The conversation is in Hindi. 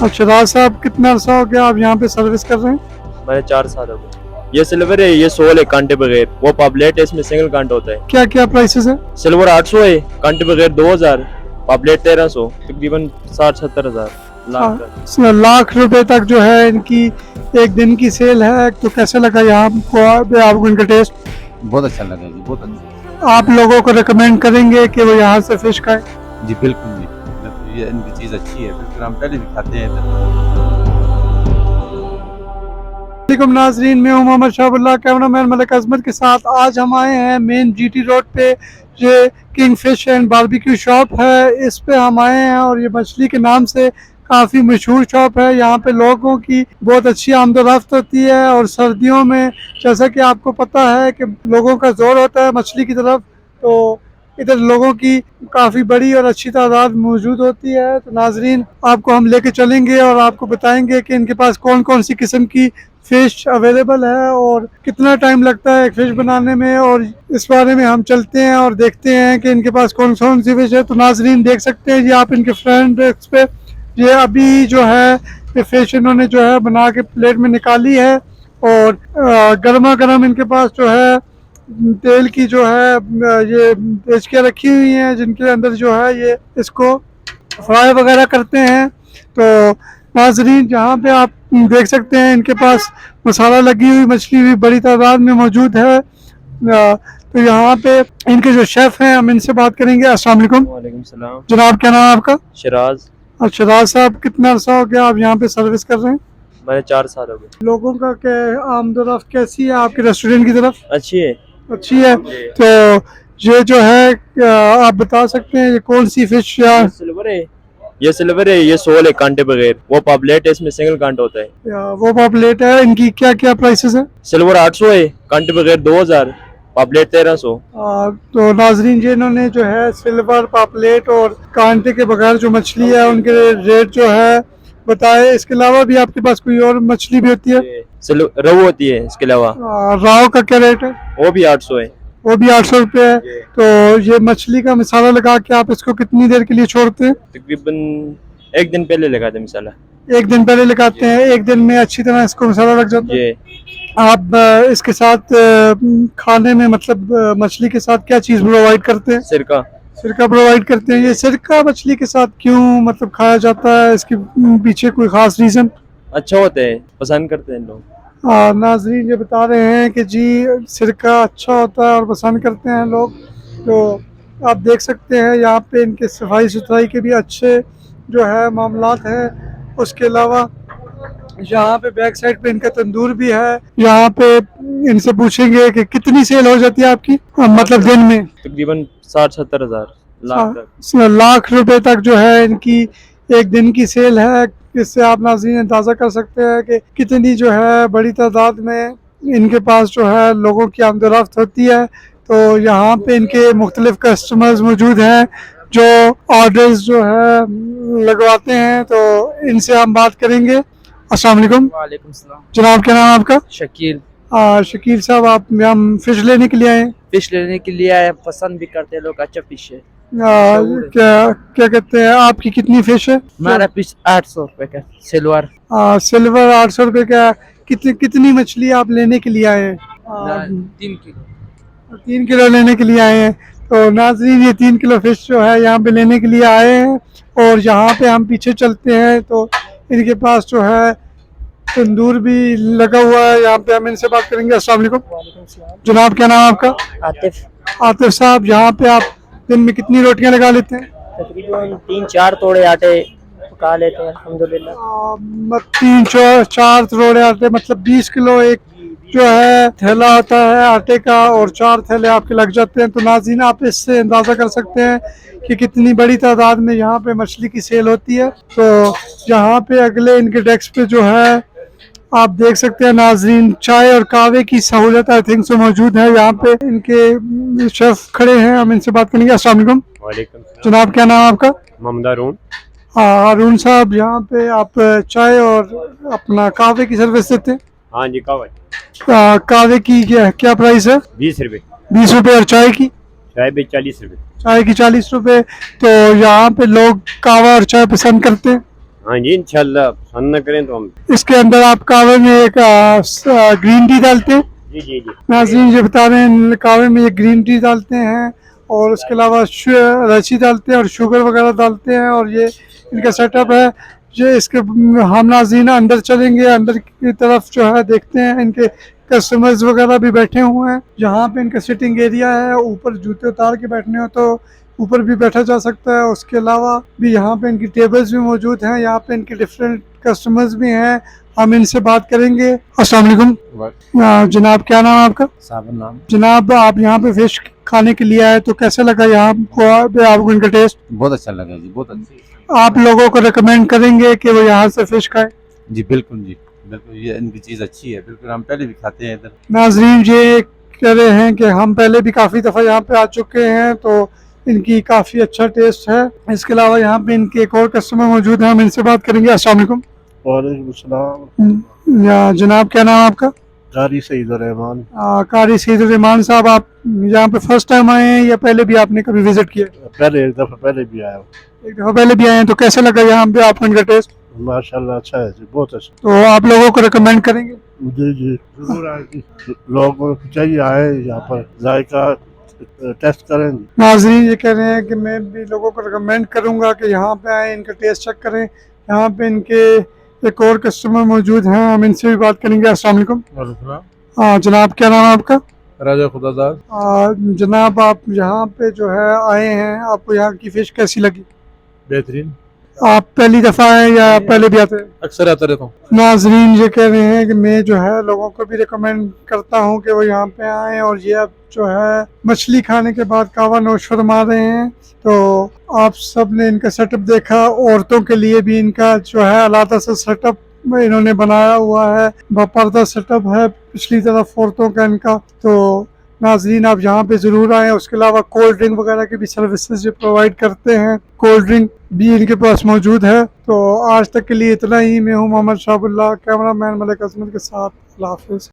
अच्छा राज साहब, कितना अरसा हो गया आप यहाँ पे सर्विस कर रहे हैं? मैंने 4 साल हो गए। ये सिल्वर है, ये सोल है कांटे बगैर, वो पापलेट है, इसमें सिंगल कांटा होता है। क्या क्या प्राइसेस है? सिल्वर 800 है, कांटे बगैर 2000, पापलेट 1300, तकरीबन 60-70 हजार लाख का। लाख रुपए तक जो है इनकी एक दिन की सेल है। तो कैसा लगा यहाँ आपको इनका टेस्ट? बहुत अच्छा लगा जी, बहुत अच्छा। आप लोगों को रिकमेंड करेंगे कि वो यहाँ से फिश खाएं? जी बिल्कुल जी, मतलब ये इनकी चीज़ अच्छी है, बिल्कुल हम पहले भी खाते हैं इधर। वालेकुम नाजरीन, मैं हूं मोहम्मद शाहबुल्लाह, कैमरामैन मलिक अजमत के साथ। आज हम आए हैं मेन जीटी रोड पे, ये king fish and barbecue shop है, इस पे हम आए हैं और ये मछली के नाम से काफ़ी मशहूर शॉप है। यहाँ पे लोगों की बहुत अच्छी आमदोरफ्त होती है और सर्दियों में जैसा कि आपको पता है कि लोगों का जोर होता है मछली की तरफ, तो इधर लोगों की काफ़ी बड़ी और अच्छी तादाद मौजूद होती है। तो नाजरीन, आपको हम लेके चलेंगे और आपको बताएंगे कि इनके पास कौन कौन सी किस्म की फिश अवेलेबल है और कितना टाइम लगता है एक फिश बनाने में, और इस बारे में हम चलते हैं और देखते हैं कि इनके पास कौन कौन सी फिश है। तो नाजरीन देख सकते हैं जी आप इनके फ्रंट डेस्क पे, ये अभी जो है ये फिश इन्होंने जो है बना के प्लेट में निकाली है और गर्मा गर्म इनके पास जो है तेल की जो है ये पेचकियाँ रखी हुई हैं, जिनके अंदर जो है ये इसको फ्राई वगैरह करते हैं। तो नाजरीन, जहाँ पे आप देख सकते हैं इनके पास मसाला लगी हुई मछली भी बड़ी तादाद में मौजूद है। तो यहाँ पे इनके जो शेफ हैं हम इनसे बात करेंगे। अस्सलाम वालेकुम। वालेकुम सलाम। जनाब, क्या नाम है आपका? शिराज। अच्छा राज साहब, कितना अरसा हो गया आप यहाँ पे सर्विस कर रहे हैं? मैंने 4 साल हो गए। लोगों का क्या आमदोरफ्त कैसी है आपके रेस्टोरेंट की तरफ? अच्छी है। अच्छी है। तो ये जो है आप बता सकते हैं ये कौन सी फिश या सिल्वर है, ये सिल्वर है, ये सोल है कांटे बगैर, वो पापलेट है, इसमें सिंगल कांटा होता है। वो पॉपलेट है? इनकी क्या क्या प्राइसेस है? सिल्वर 800 है, कांटे बगैर 2000, पापलेट 1300। तो नाजरीन, जी इन्होंने जो है सिल्वर, पापलेट और कांटे के बगैर जो मछली है उनके रेट जो है बताए। इसके अलावा भी आपके पास कोई और मछली भी होती है? रहू होती है, इसके अलावा राव का क्या रेट है? वो भी 800 है। वो भी 800 रुपये है। तो ये मछली का मसाला लगा के आप इसको कितनी देर के लिए छोड़ते हैं? तकरीबन 1 दिन पहले लगा दे मसाला। 1 दिन पहले लगाते हैं, 1 दिन में अच्छी तरह इसको मसाला लग जाता है। ये आप इसके साथ खाने में मतलब मछली के साथ क्या चीज़ प्रोवाइड करते हैं? सिरका। सिरका प्रोवाइड करते हैं। ये सिरका मछली के साथ क्यों मतलब खाया जाता है, इसके पीछे कोई खास रीज़न? अच्छा होता है, पसंद करते हैं लोग। नाजरीन ये बता रहे हैं कि जी सिरका अच्छा होता है और पसंद करते हैं लोग। तो आप देख सकते हैं यहाँ पे इनके सफाई सुथराई के भी अच्छे जो है मामलात हैं। उसके अलावा यहाँ पे बैक साइड पे इनका तंदूर भी है। यहाँ पे इनसे पूछेंगे कि कितनी सेल हो जाती है आपकी मतलब दिन में? तकरीबन 60-70 हजार लाख तक। लाख रुपए तक जो है इनकी एक दिन की सेल है। इससे आप नाज़रीन अंदाज़ा कर सकते हैं कि कितनी जो है बड़ी तादाद में इनके पास जो है लोगों की आमदोरफ्त होती है। तो यहाँ पे इनके मुख्तलिफ कस्टमर्स मौजूद हैं जो ऑर्डर्स जो है लगवाते हैं, तो इनसे हम बात करेंगे। अस्सलाम वालेकुम। वालेकुम सलाम। जनाब, क्या नाम है आपका? शकील। शकील साहब, आप हम फिश लेने के लिए आए हैं? फिश लेने के लिए आए, पसंद भी करते हैं लोग, अच्छा फिश है। क्या क्या कहते हैं, आपकी कितनी फिश है? हमारा फिश 800 रुपए का सिल्वर। सिल्वर 800 रुपये का। कितनी मछली आप लेने के लिए आए हैं? 3 किलो। 3 किलो लेने के लिए आए हैं। तो नाज़रीन ये 3 किलो फिश जो है यहाँ पे लेने के लिए आए हैं। और यहाँ पे हम पीछे चलते हैं तो इनके पास जो है तंदूर भी लगा हुआ है। यहाँ पे हम इनसे बात करेंगे। अस्सलाम वालेकुम। जनाब, क्या नाम है आपका? आतिफ। आतिफ साहब, यहाँ पे आप दिन में कितनी रोटियाँ लगा लेते हैं? तकरीबन 3-4 तोड़े आटे पका लेते हैं अल्हम्दुलिल्लाह। 3-4 तोड़े आटे, मतलब 20 किलो एक जो है थैला होता है आटे का, और 4 थैले आपके लग जाते हैं। तो नाज़रीन आप इससे अंदाज़ा कर सकते हैं कि कितनी बड़ी तादाद में यहाँ पे मछली की सेल होती है। तो यहाँ पे अगले इनके डेस्क पे जो है आप देख सकते हैं नाज़रीन, चाय और कहवे की सहूलत आई थिंक से मौजूद है। यहाँ पे इनके शेफ खड़े हैं, हम इनसे बात करेंगे। अस्सलाम वालेकुम। वालेकुम। जनाब, क्या नाम है आपका? मोहम्मद अरुण। अरुण साहब, यहाँ पे आप चाय और अपना कहवे की सर्विस देते हैं? हाँ जी, कहवा। कहवे की क्या प्राइस है? 20 रुपए। 20 रुपये। और चाय की? चाय भी 40 रुपए। चाय की 40 रुपये। तो यहाँ पे लोग कहवा और चाय पसंद करते हैं? हाँ जी इंशाल्लाह पसंद न करें तो हम इसके अंदर आप कावे में एक ग्रीन टी डालते हैं। जी जी जी नाज़रीन ये बता रहे हैं कावे में ये ग्रीन टी डालते हैं और उसके अलावा इलायची डालते हैं और शुगर वगैरह डालते हैं और ये इनका सेटअप है। ये इसके हम नाज़रीन अंदर चलेंगे, अंदर की तरफ जो है देखते हैं इनके कस्टमर्स वगैरह भी बैठे हुए हैं। यहाँ पे इनका सिटिंग एरिया है, ऊपर जूते उतार के बैठने हो तो ऊपर भी बैठा जा सकता है। उसके अलावा भी यहाँ पे इनकी टेबल्स भी मौजूद हैं, यहाँ पे इनके डिफरेंट कस्टमर्स भी हैं, हम इनसे बात करेंगे। अस्सलाम वालेकुम जनाब, क्या नाम है आपका? साबन नाम। जनाब आप यहाँ पे फिश खाने के लिए आए तो कैसा लगा यहाँ आपको इनका टेस्ट? बहुत अच्छा लगा जी, बहुत अच्छी। आप लोगों को रिकमेंड करेंगे कि वो यहाँ से फिश खाएं? जी बिल्कुल जी बिल्कुल, ये इनकी चीज़ अच्छी है, बिल्कुल हम पहले भी खाते हैं इधर। नाजरीन ये कह रहे हैं कि हम पहले भी काफ़ी दफ़ा यहाँ पे आ चुके हैं तो इनकी काफ़ी अच्छा टेस्ट है। इसके अलावा यहाँ पे इनके एक और कस्टमर मौजूद हैं, हम इनसे बात करेंगे। अस्सलाम वालेकुम। वालेकुम सलाम। या जनाब क्या नाम है आपका? कारी सईद रहमान। कारी सईद रहमान साहब, आप यहाँ पे फर्स्ट टाइम आए हैं या पहले भी आपने कभी विजिट किया? पहले एक दफ़ा पहले भी आया हूँ। एक दफ़ा पहले भी आए हैं तो कैसा लगा यहाँ पे आपको इनका टेस्ट? माशाल्लाह अच्छा है जी, बहुत अच्छा। तो आप लोगों को रिकमेंड करेंगे? जी जी जरूर आए, लोगों को चाहिए आए यहाँ पर जायका टेस्ट करें। नाज़रीन ये कह रहे हैं कि मैं भी लोगों को रिकमेंड करूँगा कि यहाँ पे आए, इनका टेस्ट चेक करें। यहाँ पे इनके एक और कस्टमर मौजूद हैं, हम इनसे भी बात करेंगे। अस्सलाम वालेकुम। जनाब क्या नाम है आपका? राजा खुदादार। जनाब आप यहाँ पे जो है आए हैं, आपको यहाँ की फ़िश कैसी लगी? बेहतरीन। आप पहली दफ़ा आए या पहले भी आते हैं? अक्सर आता रहता हूँ। नाजरीन ये कह रहे हैं कि मैं जो है लोगों को भी रिकमेंड करता हूँ कि वो यहाँ पे आएँ और ये अब जो है मछली खाने के बाद कावा नोश फरमा रहे हैं। तो आप सब ने इनका सेटअप देखा, औरतों के लिए भी इनका जो है अलग सा सेटअप इन्होंने बनाया हुआ है, बापर्दा सेटअप है पिछली तरफ औरतों का इनका। तो नाजरीन आप यहाँ पे ज़रूर आएँ। उसके अलावा कोल्ड ड्रिंक वगैरह की भी सर्विसेज प्रोवाइड करते हैं, कोल्ड ड्रिंक भी इनके पास मौजूद है। तो आज तक के लिए इतना ही। मैं हूँ मोहम्मद शाहबुल्लाह, कैमरा मैन मलिक अजमत के साथ। अल्लाह हाफ़िज़।